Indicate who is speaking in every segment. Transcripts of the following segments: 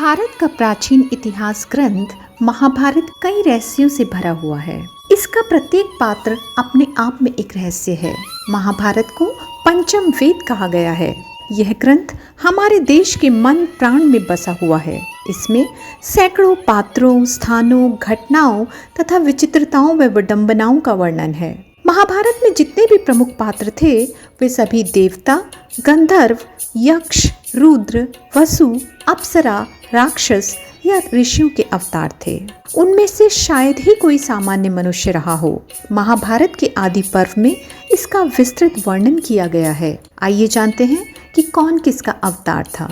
Speaker 1: भारत का प्राचीन इतिहास ग्रंथ महाभारत कई रहस्यों से भरा हुआ है। इसका प्रत्येक पात्र अपने आप में एक रहस्य है। महाभारत को पंचम वेद कहा गया है। यह ग्रंथ हमारे देश के मन प्राण में बसा हुआ है। इसमें सैकड़ों पात्रों, स्थानों, घटनाओं तथा विचित्रताओं व विडंबनाओं का वर्णन है। महाभारत में जितने भी प्रमुख पात्र थे वे सभी देवता, गंधर्व, यक्ष, रुद्र, वसु, अप्सरा, राक्षस या ऋषियों के अवतार थे। उनमें से शायद ही कोई सामान्य मनुष्य रहा हो। महाभारत के आदि पर्व में इसका विस्तृत वर्णन किया गया है। आइए जानते हैं कि कौन किसका अवतार था।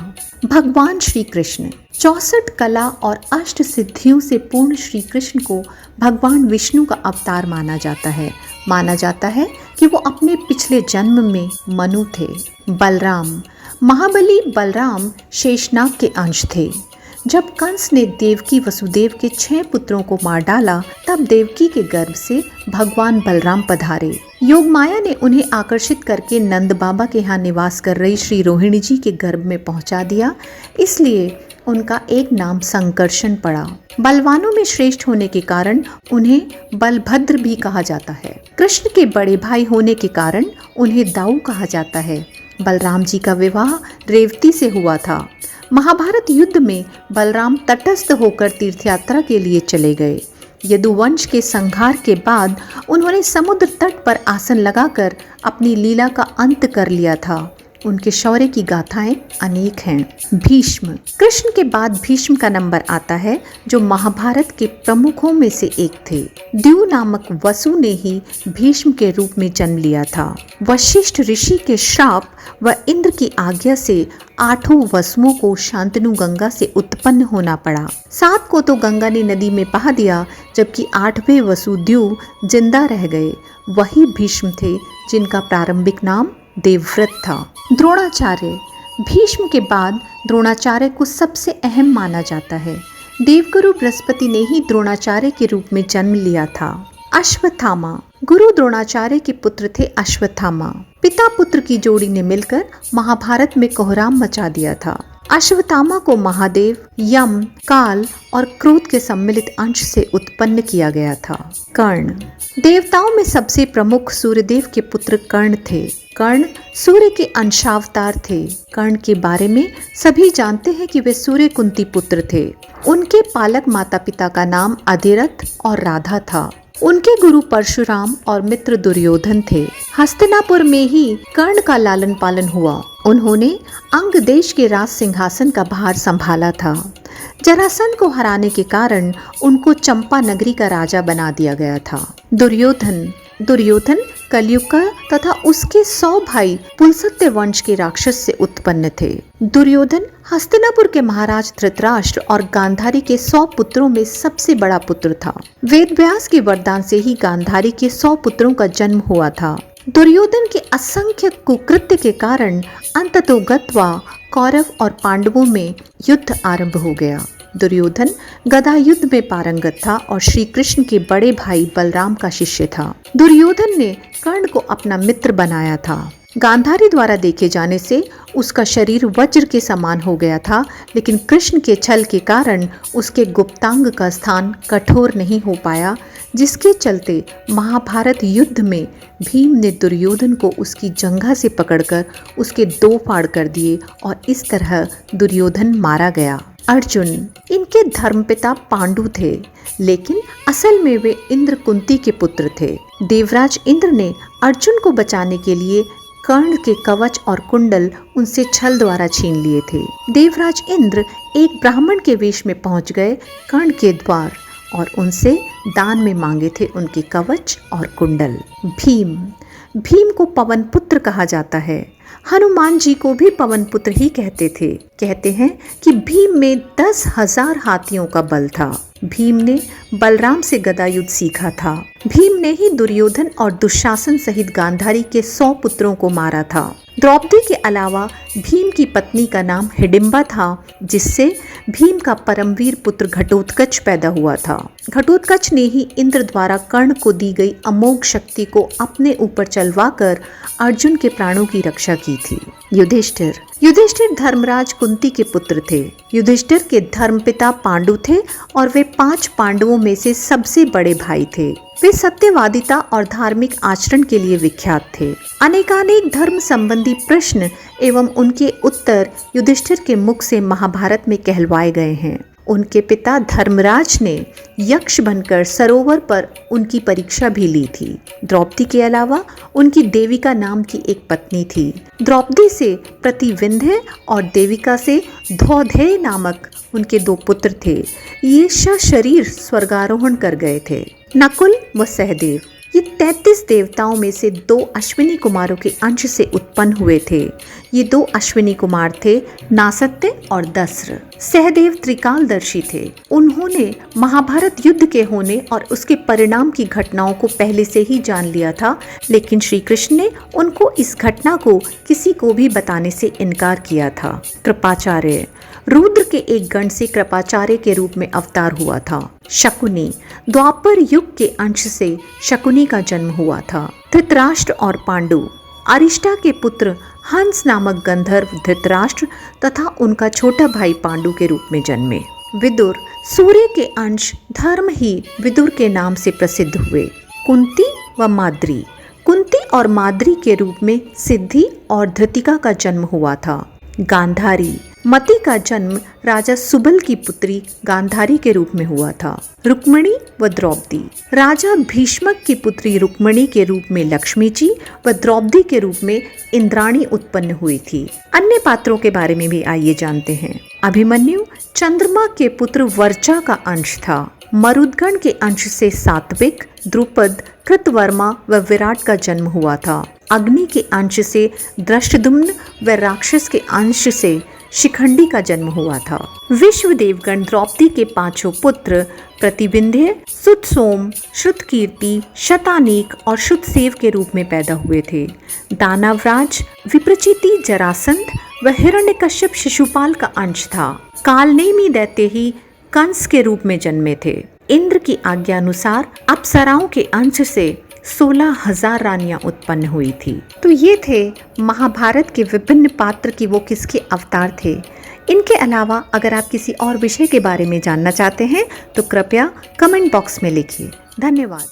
Speaker 1: भगवान श्री कृष्ण। 64 कला और अष्ट सिद्धियों से पूर्ण श्री कृष्ण को भगवान विष्णु का अवतार माना जाता है। माना जाता है कि वो अपने पिछले जन्म में मनु थे। बलराम। महाबली बलराम शेषनाग के अंश थे। जब कंस ने देवकी वसुदेव के 6 पुत्रों को मार डाला तब देवकी के गर्भ से भगवान बलराम पधारे। योगमाया ने उन्हें आकर्षित करके नंद बाबा के यहाँ निवास कर रही श्री रोहिणी जी के गर्भ में पहुंचा दिया। इसलिए उनका एक नाम संकर्षण पड़ा। बलवानों में श्रेष्ठ होने के कारण उन्हें बलभद्र भी कहा जाता है। कृष्ण के बड़े भाई होने के कारण उन्हें दाऊ कहा जाता है। बलराम जी का विवाह रेवती से हुआ था। महाभारत युद्ध में बलराम तटस्थ होकर तीर्थयात्रा के लिए चले गए। यदुवंश के संहार के बाद उन्होंने समुद्र तट पर आसन लगाकर अपनी लीला का अंत कर लिया था। उनके शौर्य की गाथाएं अनेक हैं। भीष्म। कृष्ण के बाद भीष्म का नंबर आता है, जो महाभारत के प्रमुखों में से एक थे। द्यू नामक वसु ने ही भीष्म के रूप में जन्म लिया था। वशिष्ठ ऋषि के श्राप व इंद्र की आज्ञा से 8 वसुओं को शांतनु गंगा से उत्पन्न होना पड़ा। 7 को तो गंगा ने नदी में बहा दिया, जबकि 8वें वसु द्यू जिंदा रह गए। वही भीष्म थे जिनका प्रारंभिक नाम देवव्रत था। द्रोणाचार्य। भीष्म के बाद द्रोणाचार्य को सबसे अहम माना जाता है। देवगुरु बृहस्पति ने ही द्रोणाचार्य के रूप में जन्म लिया था। अश्वत्थामा। गुरु द्रोणाचार्य के पुत्र थे अश्वत्थामा। पिता पुत्र की जोड़ी ने मिलकर महाभारत में कोहराम मचा दिया था। अश्वत्थामा को महादेव, यम, काल और क्रोध के सम्मिलित अंश से उत्पन्न किया गया था। कर्ण। देवताओं में सबसे प्रमुख सूर्यदेव के पुत्र कर्ण थे। कर्ण सूर्य के अंशावतार थे। कर्ण के बारे में सभी जानते हैं कि वे सूर्य कुंती पुत्र थे। उनके पालक माता पिता का नाम अधिरथ और राधा था। उनके गुरु परशुराम और मित्र दुर्योधन थे। हस्तिनापुर में ही कर्ण का लालन पालन हुआ। उन्होंने अंग देश के राज सिंहासन का भार संभाला था। जरासंध को हराने के कारण उनको चंपा नगरी का राजा बना दिया गया था। दुर्योधन कलयुग का तथा उसके 100 भाई पुलसत्य वंश के राक्षस से उत्पन्न थे। दुर्योधन हस्तिनापुर के महाराज धृतराष्ट्र और गांधारी के 100 पुत्रों में सबसे बड़ा पुत्र था। वेदव्यास के वरदान से ही गांधारी के 100 पुत्रों का जन्म हुआ था। दुर्योधन के असंख्य कुकृत्य के कारण अंततोगत्वा कौरव और पांडवों में युद्ध आरंभ हो गया। दुर्योधन गदा युद्ध में पारंगत था और श्री कृष्ण के बड़े भाई बलराम का शिष्य था। दुर्योधन ने कर्ण को अपना मित्र बनाया था। गांधारी द्वारा देखे जाने से उसका शरीर वज्र के समान हो गया था, लेकिन कृष्ण के छल के कारण उसके गुप्तांग का स्थान कठोर नहीं हो पाया, जिसके चलते महाभारत युद्ध में भीम ने दुर्योधन को उसकी जंघा से पकड़कर उसके 2 फाड़ कर दिए और इस तरह दुर्योधन मारा गया। अर्जुन। इनके धर्मपिता पांडु थे, लेकिन असल में वे इंद्र कुंती के पुत्र थे। देवराज इंद्र ने अर्जुन को बचाने के लिए कर्ण के कवच और कुंडल उनसे छल द्वारा छीन लिए थे। देवराज इंद्र एक ब्राह्मण के वेश में पहुंच गए कर्ण के द्वार और उनसे दान में मांगे थे उनके कवच और कुंडल। भीम को पवन पुत्र कहा जाता है। हनुमान जी को भी पवन पुत्र ही कहते थे। कहते हैं कि भीम में 10,000 हाथियों का बल था। भीम ने बलराम से गदा युद्ध सीखा था। भीम ने ही दुर्योधन और दुशासन सहित गांधारी के 100 पुत्रों को मारा था। द्रौपदी के अलावा भीम की पत्नी का नाम हिडिंबा था, जिससे भीम का परमवीर पुत्र घटोत्कच पैदा हुआ था। घटोत्कच ने ही इंद्र द्वारा कर्ण को दी गई अमोघ शक्ति को अपने ऊपर चलवाकर अर्जुन के प्राणों की रक्षा की थी। युधिष्ठिर युधिष्ठिर धर्मराज कुंती के पुत्र थे। युधिष्ठिर के धर्मपिता पांडु थे और वे 5 पांडवों में से सबसे बड़े भाई थे। वे सत्यवादिता और धार्मिक आचरण के लिए विख्यात थे। अनेकानेक धर्म संबंधी प्रश्न एवं उनके उत्तर युधिष्ठिर के मुख से महाभारत में कहलवाए गए हैं। उनके पिता धर्मराज ने यक्ष बनकर सरोवर पर उनकी परीक्षा भी ली थी। द्रौपदी के अलावा उनकी देविका नाम की एक पत्नी थी। द्रौपदी से प्रतिविंध्य और देविका से धौधेय नामक उनके 2 पुत्र थे। ये सशरीर स्वर्गारोहण कर गए थे। नकुल व सहदेव ये 33 देवताओं में से 2 अश्विनी कुमारों के अंश से उत्पन्न हुए थे। ये 2 अश्विनी कुमार थे नासत्य और दस्र। सहदेव त्रिकालदर्शी थे। उन्होंने महाभारत युद्ध के होने और उसके परिणाम की घटनाओं को पहले से ही जान लिया था, लेकिन श्री कृष्ण ने उनको इस घटना को किसी को भी बताने से इनकार किया था। कृपाचार्य रुद्र के एक गण से कृपाचार्य के रूप में अवतार हुआ था। शकुनी द्वापर युग के अंश से शकुनी का जन्म हुआ था। धृतराष्ट्र और पांडु अरिष्टा के पुत्र हंस नामक गंधर्व धृतराष्ट्र तथा उनका छोटा भाई पांडु के रूप में जन्मे। विदुर सूर्य के अंश धर्म ही विदुर के नाम से प्रसिद्ध हुए। कुंती व माद्री कुंती और माद्री के रूप में सिद्धि और धृतिका का जन्म हुआ था। गांधारी मति का जन्म राजा सुबल की पुत्री गांधारी के रूप में हुआ था। रुक्मिणी व द्रौपदी राजा भीष्मक की पुत्री रुक्मिणी के रूप में लक्ष्मी जी व द्रौपदी के रूप में इंद्राणी उत्पन्न हुई थी। अन्य पात्रों के बारे में भी आइए जानते हैं। अभिमन्यु चंद्रमा के पुत्र वर्चा का अंश था। मरुदगण के अंश से सात्विक, द्रुपद, कृतवर्मा व विराट का जन्म हुआ था। अग्नि के अंश से दृष्टद्युम्न व राक्षस के अंश से शिखंडी का जन्म हुआ था। विश्वदेवगण द्रौपदी के 5 पुत्र प्रतिविंध्य, सुतसोम, श्रुतकीर्ति, शतानीक और श्रुतसेव के रूप में पैदा हुए थे। दानवराज विप्रचिति जरासंध व हिरण्यकश्यप शिशुपाल का अंश था। कालनेमी दैत्य ही कंस के रूप में जन्मे थे। इंद्र की आज्ञा अनुसार अप्सराओं के अंश से 16,000 रानियां उत्पन्न हुई थी। तो ये थे महाभारत के विभिन्न पात्र की वो किसके अवतार थे। इनके अलावा अगर आप किसी और विषय के बारे में जानना चाहते हैं तो कृपया कमेंट बॉक्स में लिखिए। धन्यवाद।